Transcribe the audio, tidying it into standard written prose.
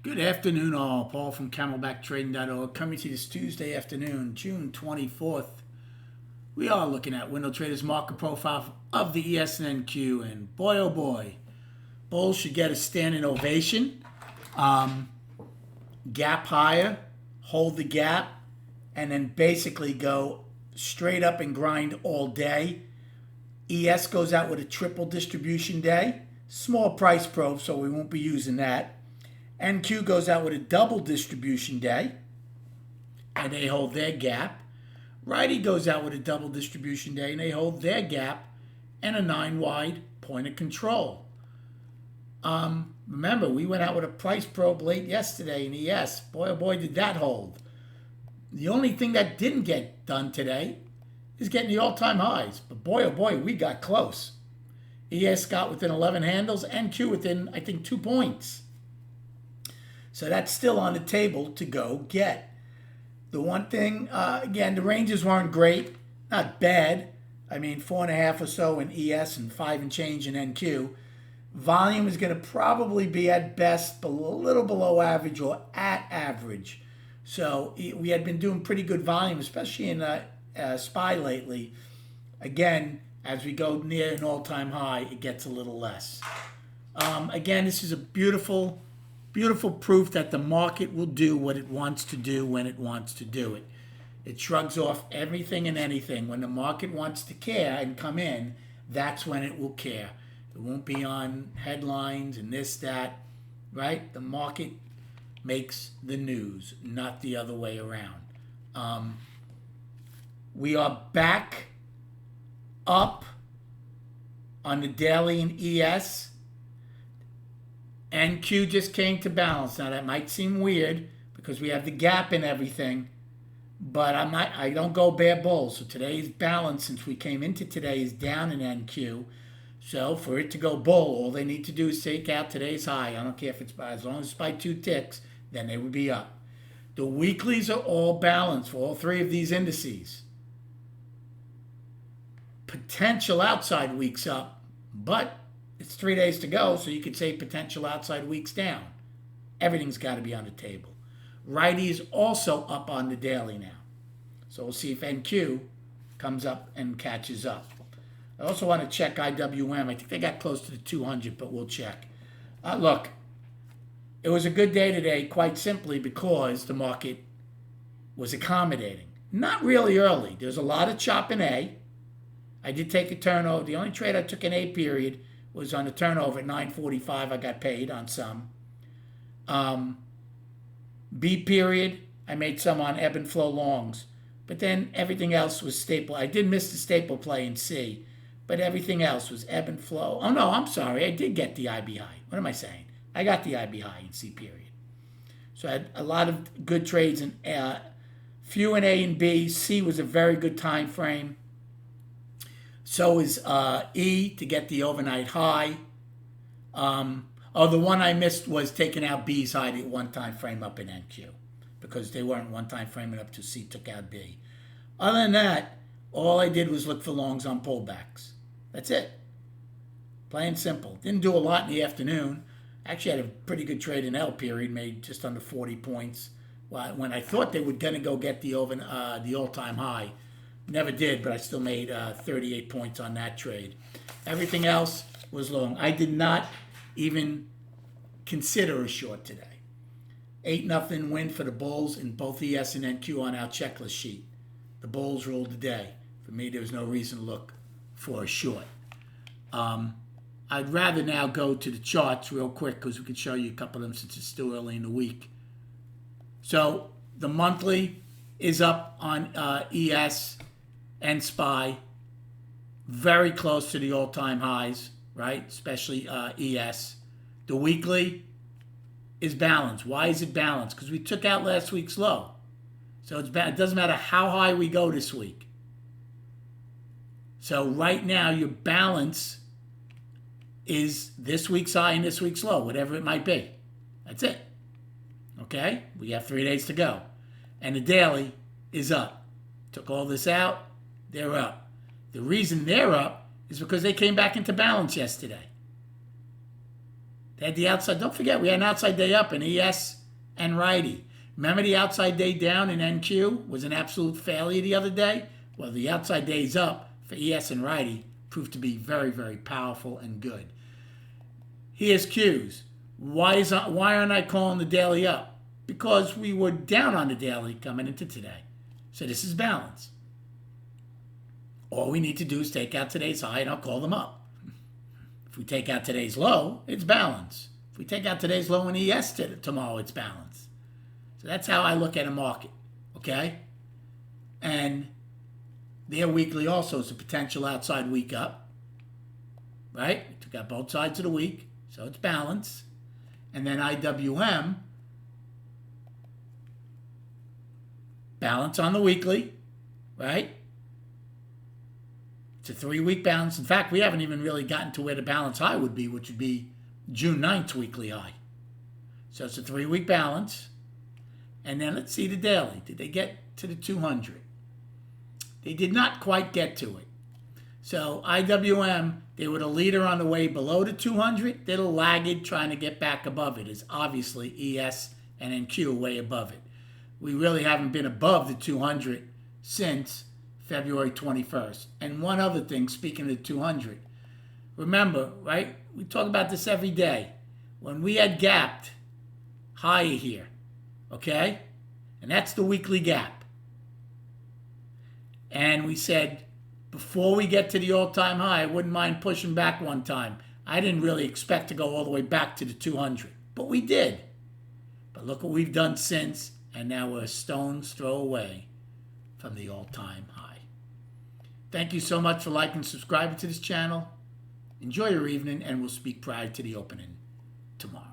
Good afternoon, all. Paul from CamelbackTrading.org coming to you this Tuesday afternoon, June 24th. We are looking at Window Trader's market profile of the ES&NQ, and boy, oh boy, bulls should get a standing ovation. Gap higher, hold the gap, and then basically go straight up and grind all day. ES goes out with a triple distribution day, small price probe, so we won't be using that. NQ goes out with a double distribution day, and they hold their gap. Righty goes out with a double distribution day, and they hold their gap and a 9-wide point of control. Remember, we went out with a price probe late yesterday in ES. Boy, oh boy, did that hold. The only thing that didn't get done today is getting the all-time highs. But boy, oh boy, we got close. ES got within 11 handles, NQ within, I think, 2 points. So that's still on the table to go get. The one thing, again, the ranges weren't great, not bad. I mean, 4.5 or so in ES and 5 and change in NQ. Volume is going to probably be at best a little below average or at average. So we had been doing pretty good volume, especially in SPY lately. Again, as we go near an all-time high, it gets a little less. Again, this is a beautiful proof that the market will do what it wants to do when it wants to do it. It shrugs off everything and anything. When the market wants to care and come in, that's when it will care. It won't be on headlines and this, that, right? The market makes the news, not the other way around. We are back up on the daily in ES. NQ just came to balance. Now that might seem weird because we have the gap and everything, but I don't go bare bull. So today's balance, since we came into today, is down in NQ. So for it to go bull, all they need to do is take out today's high. I don't care if it's as long as it's by 2 ticks, then they would be up. The weeklies are all balanced for all 3 of these indices. Potential outside weeks up, but it's 3 days to go, so you could say potential outside weeks down. Everything's got to be on the table. Righty is also up on the daily now. So we'll see if NQ comes up and catches up. I also want to check IWM. I think they got close to the 200, but we'll check. Look, it was a good day today, quite simply because the market was accommodating. Not really early. There's a lot of chop in A. I did take a turnover. The only trade I took in A period was on a turnover at 9.45. I got paid on some. B period, I made some on ebb and flow longs. But then everything else was staple. I did miss the staple play in C, but everything else was ebb and flow. Oh, no, I'm sorry. I did get the IB high. What am I saying? I got the IB high in C period. So I had a lot of good trades in few in A and B. C was a very good time frame. So is E to get the overnight high. The one I missed was taking out B's high at one time frame up in NQ because they weren't one time framing up to C took out B. Other than that, all I did was look for longs on pullbacks. That's it. Plain simple. Didn't do a lot in the afternoon. Actually had a pretty good trade in L period, made just under 40 points. When I thought they were going to go get the all-time high. Never did, but I still made 38 points on that trade. Everything else was long. I did not even consider a short today. 8-0 win for the Bulls in both ES and NQ on our checklist sheet. The Bulls ruled the day. For me, there was no reason to look for a short. I'd rather now go to the charts real quick because we can show you a couple of them since it's still early in the week. So the monthly is up on ES and SPY, very close to the all-time highs, right? Especially ES. The weekly is balanced. Why is it balanced? Because we took out last week's low. So it doesn't matter how high we go this week. So right now, your balance is this week's high and this week's low, whatever it might be. That's it. Okay? We have 3 days to go. And the daily is up. Took all this out. They're up. The reason they're up is because they came back into balance yesterday. They had the outside. Don't forget, we had an outside day up in ES and righty. Remember the outside day down in NQ was an absolute failure the other day? Well, the outside days up for ES and righty proved to be very, very powerful and good. Here's Qs. Why aren't I calling the daily up? Because we were down on the daily coming into today. So this is balance. All we need to do is take out today's high and I'll call them up. If we take out today's low, it's balance. If we take out today's low in ES tomorrow, it's balance. So that's how I look at a market, okay? And their weekly also is a potential outside week up, right? We took out both sides of the week, so it's balance. And then IWM, balance on the weekly, right? It's a 3-week balance. In fact, we haven't even really gotten to where the balance high would be, which would be June 9th weekly high. So it's a 3-week balance. And then let's see the daily. Did they get to the 200? They did not quite get to it. So IWM, they were the leader on the way below the 200. They're the laggard trying to get back above it. Is obviously ES and NQ way above it. We really haven't been above the 200 since February 21st. And one other thing, speaking of the 200, remember, right? We talk about this every day. When we had gapped higher here, okay? And that's the weekly gap. And we said, before we get to the all-time high, I wouldn't mind pushing back one time. I didn't really expect to go all the way back to the 200, but we did. But look what we've done since, and now we're a stone's throw away from the all-time high. Thank you so much for liking and subscribing to this channel. Enjoy your evening, and we'll speak prior to the opening tomorrow.